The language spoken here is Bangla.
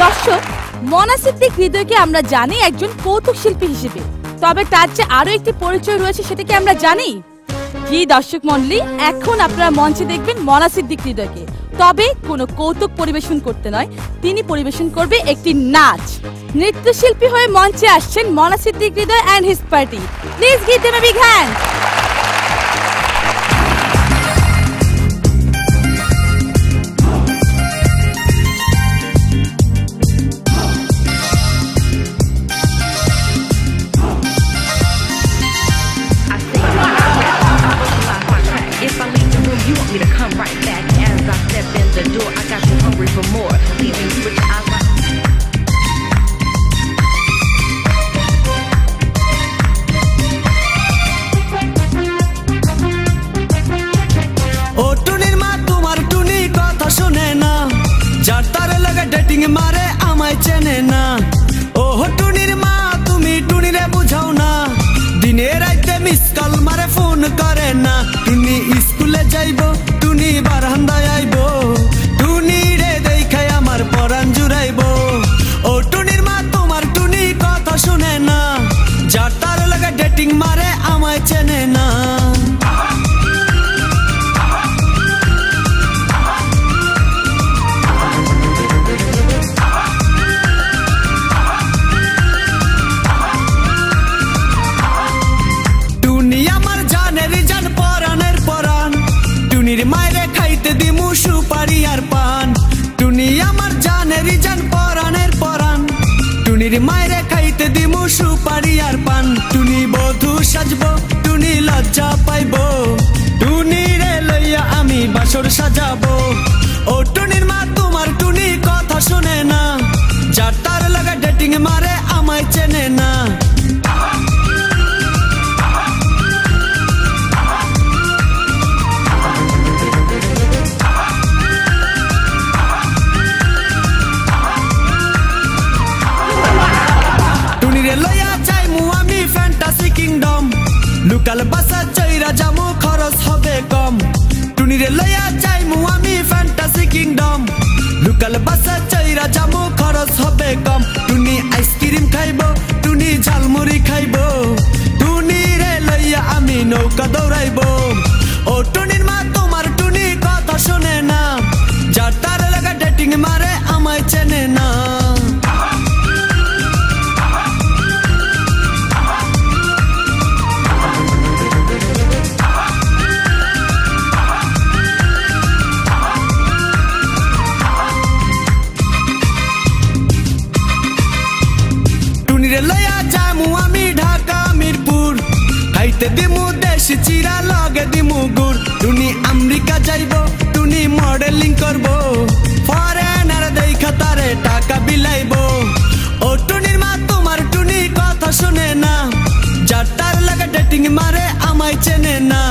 দর্শক, মনা সিদ্দিক হৃদয়কে আমরা জানি একজন কৌতুক শিল্পী হিসেবে, তবে তার যে আরো একটি পরিচয় রয়েছে সেটা কি আমরা জানি? জি দর্শক মণ্ডলী, এখন আপনারা মঞ্চে দেখবেন মনা সিদ্দিক হৃদয়কে, তবে কোনো কৌতুক পরিবেশন করতে নয়, তিনি পরিবেশন করবে একটি নাচ। নৃত্যশিল্পী হয়ে মঞ্চে আসছেন Mona Siddique Hridoy and his party. Please give them a big hand. মারে আমায় চেনে না, ও টুনির মা তুমি টুনিরে বুঝাও না, দিনে রাইতে মিস কল মারে ফোন করে না। টুনি স্কুলে যাইব, টুনি বারান্দায় আইব, টুনি রে দেখাই আমার পরাণ জুড়াইব। ও টুনির মা তোমার টুনি কথা শুনে না, যার তার লাগে ডেটিং মারে আমায় চেনে না। টুনির মায়েরে খাইতে দিমু সুপারি আর পান, টুনি আমার জানেরই জান পরানের পরান, টুনির মায়েরে খাইতে দিমু সুপারি আর পান। টুনি বধূ সাজবো, টুনি লজ্জা পাইব, টুনি রে লইয়া আমি বাসর সাজাবো। ও টুনির মা তোমার টুনি কথা শুনে না, যার তার লাগা ডেটিং মারে আমায় চেনে না। লইয়া যাইমু আমি ফ্যান্টাসি কিংডম, লোকাল বাসা চইরা যামু খরচ হবে কম। টুনিরে লইয়া যাইমু আমি ফ্যান্টাসি কিংডম, লোকাল বাসা চইরা যামু খরচ হবে কম। টুনি আইসক্রিম খাইব, টুনি ঝালমুড়ি খাইব, টুনি রে লইয়া আমি নৌকা দৌড়াইব। ও টুনির মা তোমার টুনি কথা শুনে না, যার তার লাগা ডেটিং মারে আমায় চেনে না। লইয়া যামু আমি ঢাকা মিরপুর, খাইতে দিমু দেশি চিরা লগে দিমু গুড়। টুনি আমেরিকা যাইব, টুনি মডেলিং করব, ফরেনার দেখা তারে টাকা বিলাইব। ও টুনির মা তোমার টুনি কথা শুনে না, যার তার লাগা ডেটিং মারে আমায় চেনে না।